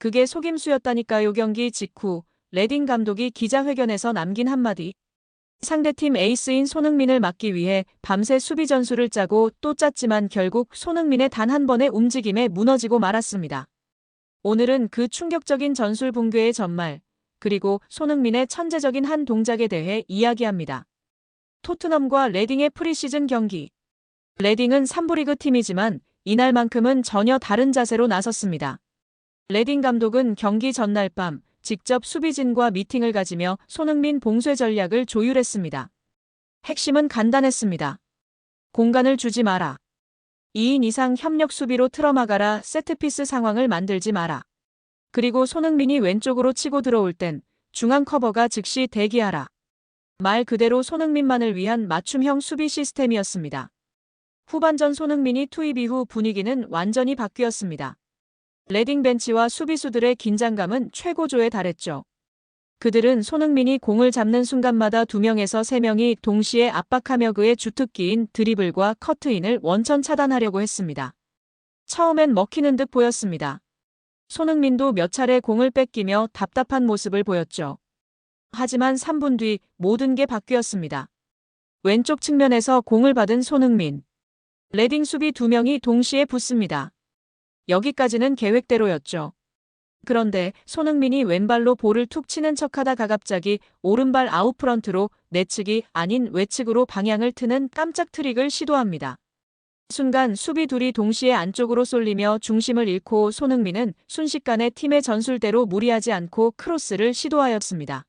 그게 속임수였다니까요. 경기 직후 레딩 감독이 기자회견에서 남긴 한마디. 상대팀 에이스인 손흥민을 막기 위해 밤새 수비 전술을 짜고 또 짰지만 결국 손흥민의 단 한 번의 움직임에 무너지고 말았습니다. 오늘은 그 충격적인 전술 붕괴의 전말, 그리고 손흥민의 천재적인 한 동작에 대해 이야기합니다. 토트넘과 레딩의 프리시즌 경기. 레딩은 3부 리그 팀이지만 이날만큼은 전혀 다른 자세로 나섰습니다. 레딩 감독은 경기 전날 밤 직접 수비진과 미팅을 가지며 손흥민 봉쇄 전략을 조율했습니다. 핵심은 간단했습니다. 공간을 주지 마라. 2인 이상 협력 수비로 틀어막아라. 세트피스 상황을 만들지 마라. 그리고 손흥민이 왼쪽으로 치고 들어올 땐 중앙 커버가 즉시 대기하라. 말 그대로 손흥민만을 위한 맞춤형 수비 시스템이었습니다. 후반전 손흥민이 투입 이후 분위기는 완전히 바뀌었습니다. 레딩 벤치와 수비수들의 긴장감은 최고조에 달했죠. 그들은 손흥민이 공을 잡는 순간마다 2명에서 3명이 동시에 압박하며 그의 주특기인 드리블과 커트인을 원천 차단하려고 했습니다. 처음엔 먹히는 듯 보였습니다. 손흥민도 몇 차례 공을 뺏기며 답답한 모습을 보였죠. 하지만 3분 뒤 모든 게 바뀌었습니다. 왼쪽 측면에서 공을 받은 손흥민. 레딩 수비 2명이 동시에 붙습니다. 여기까지는 계획대로였죠. 그런데 손흥민이 왼발로 볼을 툭 치는 척하다가 갑자기 오른발 아웃프런트로 내측이 아닌 외측으로 방향을 트는 깜짝 트릭을 시도합니다. 순간 수비 둘이 동시에 안쪽으로 쏠리며 중심을 잃고 손흥민은 순식간에 팀의 전술대로 무리하지 않고 크로스를 시도하였습니다.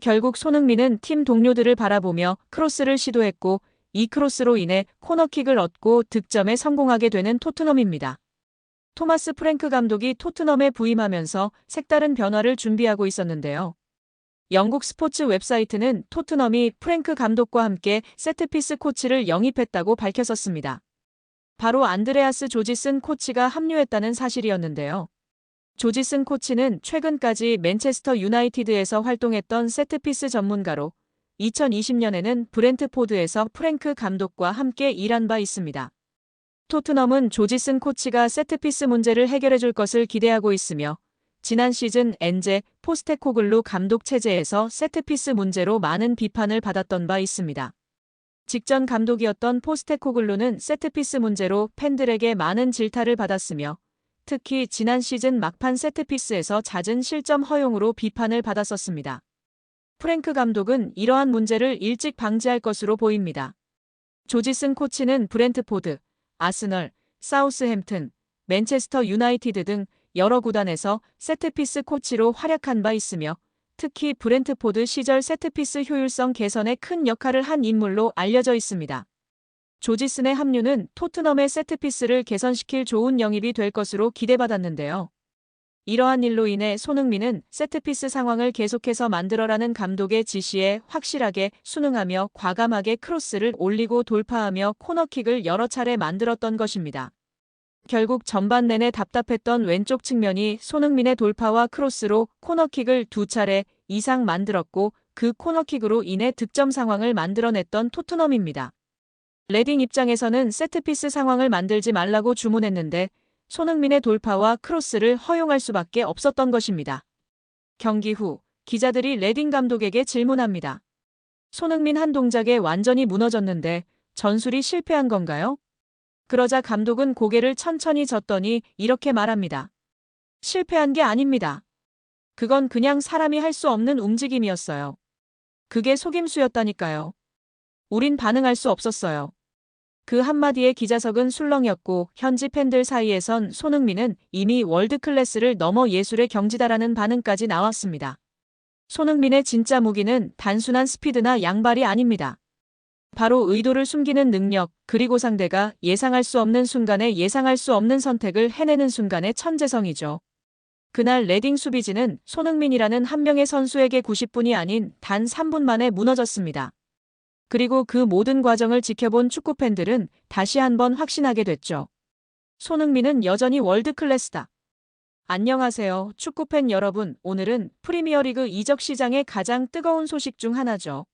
결국 손흥민은 팀 동료들을 바라보며 크로스를 시도했고 이 크로스로 인해 코너킥을 얻고 득점에 성공하게 되는 토트넘입니다. 토마스 프랭크 감독이 토트넘에 부임하면서 색다른 변화를 준비하고 있었는데요. 영국 스포츠 웹사이트는 토트넘이 프랭크 감독과 함께 세트피스 코치를 영입했다고 밝혔었습니다. 바로 안드레아스 조지슨 코치가 합류했다는 사실이었는데요. 조지슨 코치는 최근까지 맨체스터 유나이티드에서 활동했던 세트피스 전문가로 2020년에는 브렌트포드에서 프랭크 감독과 함께 일한 바 있습니다. 토트넘은 조지슨 코치가 세트피스 문제를 해결해줄 것을 기대하고 있으며 지난 시즌 엔제 포스테코글루 감독 체제에서 세트피스 문제로 많은 비판을 받았던 바 있습니다. 직전 감독이었던 포스테코글루는 세트피스 문제로 팬들에게 많은 질타를 받았으며 특히 지난 시즌 막판 세트피스에서 잦은 실점 허용으로 비판을 받았었습니다. 프랭크 감독은 이러한 문제를 일찍 방지할 것으로 보입니다. 조지슨 코치는 브렌트포드, 아스널, 사우스햄튼, 맨체스터 유나이티드 등 여러 구단에서 세트피스 코치로 활약한 바 있으며 특히 브렌트포드 시절 세트피스 효율성 개선에 큰 역할을 한 인물로 알려져 있습니다. 조지슨의 합류는 토트넘의 세트피스를 개선시킬 좋은 영입이 될 것으로 기대받았는데요. 이러한 일로 인해 손흥민은 세트피스 상황을 계속해서 만들어라는 감독의 지시에 확실하게 순응하며 과감하게 크로스를 올리고 돌파하며 코너킥을 여러 차례 만들었던 것입니다. 결국 전반 내내 답답했던 왼쪽 측면이 손흥민의 돌파와 크로스로 코너킥을 2차례 이상 만들었고 그 코너킥으로 인해 득점 상황을 만들어냈던 토트넘입니다. 레딩 입장에서는 세트피스 상황을 만들지 말라고 주문했는데 손흥민의 돌파와 크로스를 허용할 수밖에 없었던 것입니다. 경기 후 기자들이 레딩 감독에게 질문합니다. 손흥민 한 동작에 완전히 무너졌는데 전술이 실패한 건가요? 그러자 감독은 고개를 천천히 젓더니 이렇게 말합니다. 실패한 게 아닙니다. 그건 그냥 사람이 할 수 없는 움직임이었어요. 그게 속임수였다니까요. 우린 반응할 수 없었어요. 그 한마디에 기자석은 술렁였고 현지 팬들 사이에선 손흥민은 이미 월드클래스를 넘어 예술의 경지다라는 반응까지 나왔습니다. 손흥민의 진짜 무기는 단순한 스피드나 양발이 아닙니다. 바로 의도를 숨기는 능력, 그리고 상대가 예상할 수 없는 순간에 예상할 수 없는 선택을 해내는 순간의 천재성이죠. 그날 레딩 수비진은 손흥민이라는 한 명의 선수에게 90분이 아닌 단 3분 만에 무너졌습니다. 그리고 그 모든 과정을 지켜본 축구팬들은 다시 한번 확신하게 됐죠. 손흥민은 여전히 월드클래스다. 안녕하세요, 축구팬 여러분. 오늘은 프리미어리그 이적 시장의 가장 뜨거운 소식 중 하나죠.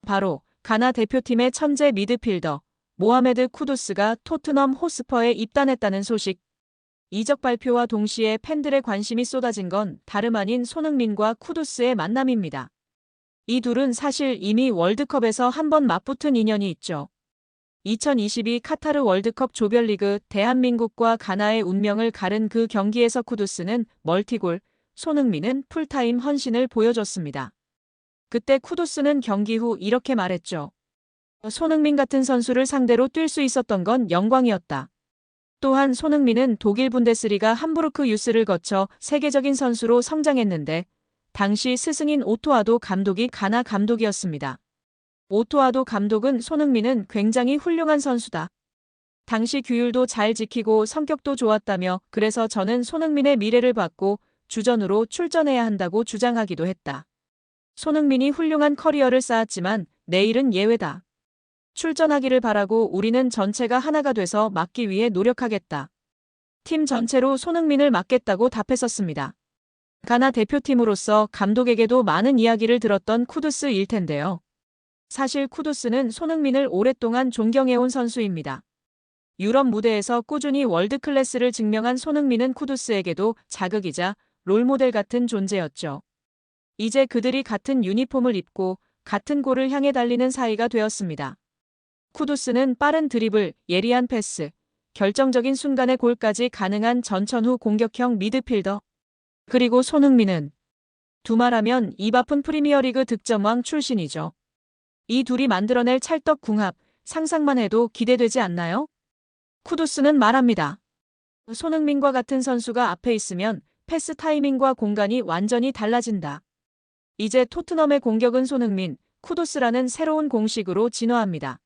바로 가나 대표팀의 천재 미드필더 모하메드 쿠두스가 토트넘 호스퍼에 입단했다는 소식. 이적 발표와 동시에 팬들의 관심이 쏟아진 건 다름 아닌 손흥민과 쿠두스의 만남입니다. 이 둘은 사실 이미 월드컵에서 한 번 맞붙은 인연이 있죠. 2022 카타르 월드컵 조별리그 대한민국과 가나의 운명을 가른 그 경기에서 쿠두스는 멀티골, 손흥민은 풀타임 헌신을 보여줬습니다. 그때 쿠두스는 경기 후 이렇게 말했죠. 손흥민 같은 선수를 상대로 뛸 수 있었던 건 영광이었다. 또한 손흥민은 독일 분데스리가 함부르크 유스를 거쳐 세계적인 선수로 성장했는데 당시 스승인 오토아도 감독이 가나 감독이었습니다. 오토아도 감독은 손흥민은 굉장히 훌륭한 선수다. 당시 규율도 잘 지키고 성격도 좋았다며 그래서 저는 손흥민의 미래를 봤고 주전으로 출전해야 한다고 주장하기도 했다. 손흥민이 훌륭한 커리어를 쌓았지만 내일은 예외다. 출전하기를 바라고 우리는 전체가 하나가 돼서 막기 위해 노력하겠다. 팀 전체로 손흥민을 막겠다고 답했었습니다. 가나 대표팀으로서 감독에게도 많은 이야기를 들었던 쿠두스일 텐데요. 사실 쿠두스는 손흥민을 오랫동안 존경해온 선수입니다. 유럽 무대에서 꾸준히 월드클래스를 증명한 손흥민은 쿠두스에게도 자극이자 롤모델 같은 존재였죠. 이제 그들이 같은 유니폼을 입고 같은 골을 향해 달리는 사이가 되었습니다. 쿠두스는 빠른 드리블, 예리한 패스, 결정적인 순간에 골까지 가능한 전천후 공격형 미드필더. 그리고 손흥민은 두말하면 입 아픈 프리미어리그 득점왕 출신이죠. 이 둘이 만들어낼 찰떡궁합, 상상만 해도 기대되지 않나요? 쿠두스는 말합니다. 손흥민과 같은 선수가 앞에 있으면 패스 타이밍과 공간이 완전히 달라진다. 이제 토트넘의 공격은 손흥민, 쿠두스라는 새로운 공식으로 진화합니다.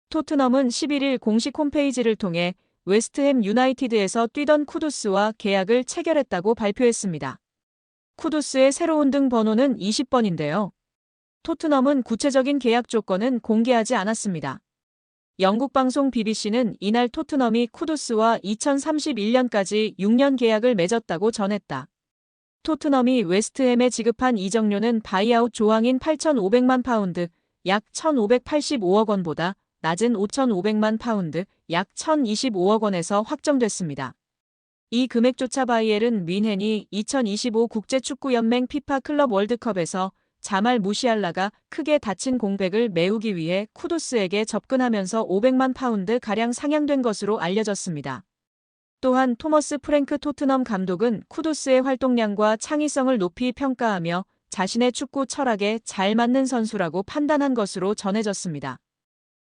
토트넘은 11일 공식 홈페이지를 통해 웨스트햄 유나이티드에서 뛰던 쿠두스와 계약을 체결했다고 발표했습니다. 쿠두스의 새로운 등 번호는 20번인데요. 토트넘은 구체적인 계약 조건은 공개하지 않았습니다. 영국 방송 BBC는 이날 토트넘이 쿠두스와 2031년까지 6년 계약을 맺었다고 전했다. 토트넘이 웨스트햄에 지급한 이적료는 바이아웃 조항인 8,500만 파운드, 약 1,585억 원보다 낮은 5,500만 파운드, 약 1,025억 원에서 확정됐습니다. 이 금액조차 바이에른 뮌헨이 2025 국제축구연맹 피파 클럽 월드컵에서 자말 무시알라가 크게 다친 공백을 메우기 위해 쿠두스에게 접근하면서 500만 파운드 가량 상향된 것으로 알려졌습니다. 또한 토머스 프랭크 토트넘 감독은 쿠두스의 활동량과 창의성을 높이 평가하며 자신의 축구 철학에 잘 맞는 선수라고 판단한 것으로 전해졌습니다.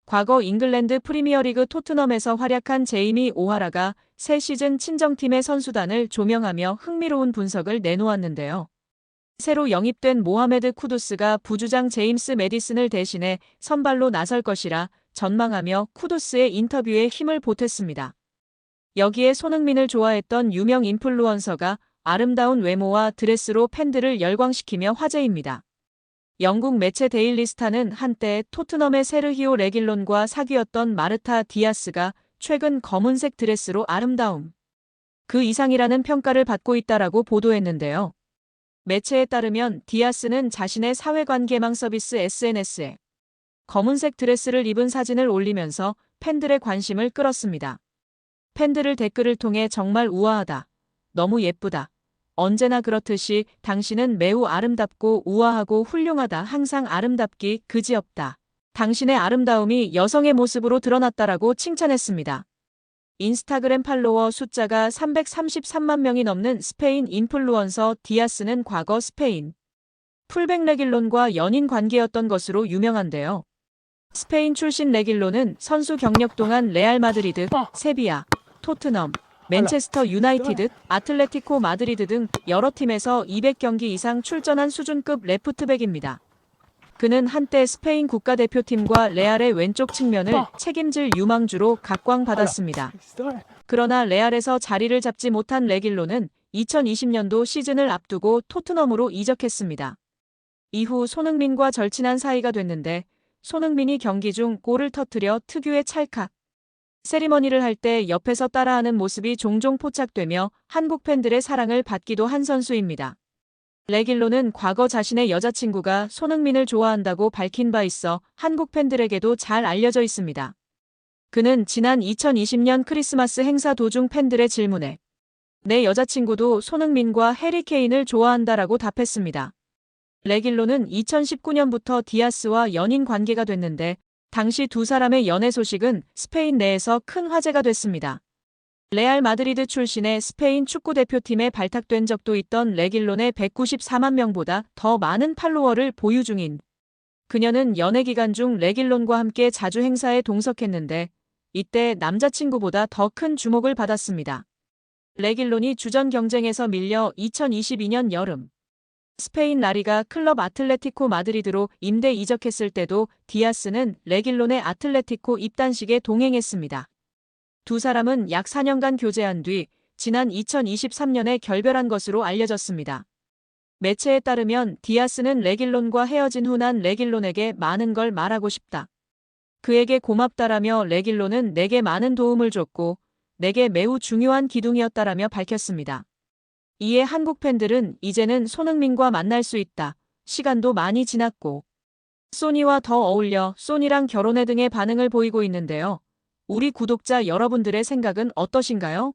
과거 잉글랜드 프리미어리그 토트넘에서 활약한 제이미 오하라가 새 시즌 친정팀의 선수단을 조명하며 흥미로운 분석을 내놓았는데요. 새로 영입된 모하메드 쿠두스가 부주장 제임스 매디슨을 대신해 선발로 나설 것이라 전망하며 쿠두스의 인터뷰에 힘을 보탰습니다. 여기에 손흥민을 좋아했던 유명 인플루언서가 아름다운 외모와 드레스로 팬들을 열광시키며 화제입니다. 영국 매체 데일리 스타는 한때 토트넘의 세르히오 레길론과 사귀었던 마르타 디아스가 최근 검은색 드레스로 아름다움 그 이상이라는 평가를 받고 있다라고 보도했는데요. 매체에 따르면 디아스는 자신의 사회관계망 서비스 SNS에 검은색 드레스를 입은 사진을 올리면서 팬들의 관심을 끌었습니다. 팬들을 댓글을 통해 정말 우아하다. 너무 예쁘다. 언제나 그렇듯이 당신은 매우 아름답고 우아하고 훌륭하다. 항상 아름답기 그지없다. 당신의 아름다움이 여성의 모습으로 드러났다라고 칭찬했습니다. 인스타그램 팔로워 숫자가 333만 명이 넘는 스페인 인플루언서 디아스는 과거 스페인 풀백 레길론과 연인 관계였던 것으로 유명한데요. 스페인 출신 레길론은 선수 경력 동안 레알 마드리드, 세비야, 토트넘, 맨체스터 유나이티드, 아틀레티코 마드리드 등 여러 팀에서 200경기 이상 출전한 수준급 레프트백입니다. 그는 한때 스페인 국가대표팀과 레알의 왼쪽 측면을 책임질 유망주로 각광받았습니다. 그러나 레알에서 자리를 잡지 못한 레길로는 2020년도 시즌을 앞두고 토트넘으로 이적했습니다. 이후 손흥민과 절친한 사이가 됐는데 손흥민이 경기 중 골을 터뜨려 특유의 찰칵 세리머니를 할 때 옆에서 따라하는 모습이 종종 포착되며 한국 팬들의 사랑을 받기도 한 선수입니다. 레길로는 과거 자신의 여자친구가 손흥민을 좋아한다고 밝힌 바 있어 한국 팬들에게도 잘 알려져 있습니다. 그는 지난 2020년 크리스마스 행사 도중 팬들의 질문에 내 여자친구도 손흥민과 해리 케인을 좋아한다라고 답했습니다. 레길론은 2019년부터 디아스와 연인 관계가 됐는데 당시 두 사람의 연애 소식은 스페인 내에서 큰 화제가 됐습니다. 레알 마드리드 출신의 스페인 축구대표팀에 발탁된 적도 있던 레길론의 194만 명보다 더 많은 팔로워를 보유 중인 그녀는 연애 기간 중 레길론과 함께 자주 행사에 동석했는데 이때 남자친구보다 더 큰 주목을 받았습니다. 레길론이 주전 경쟁에서 밀려 2022년 여름 스페인 라리가 클럽 아틀레티코 마드리드로 임대 이적했을 때도 디아스는 레길론의 아틀레티코 입단식에 동행했습니다. 두 사람은 약 4년간 교제한 뒤 지난 2023년에 결별한 것으로 알려졌습니다. 매체에 따르면 디아스는 레길론과 헤어진 후 난 레길론에게 많은 걸 말하고 싶다. 그에게 고맙다라며 레길론은 내게 많은 도움을 줬고 내게 매우 중요한 기둥이었다라며 밝혔습니다. 이에 한국 팬들은 이제는 손흥민과 만날 수 있다. 시간도 많이 지났고 소니와 더 어울려 소니랑 결혼해 등의 반응을 보이고 있는데요. 우리 구독자 여러분들의 생각은 어떠신가요?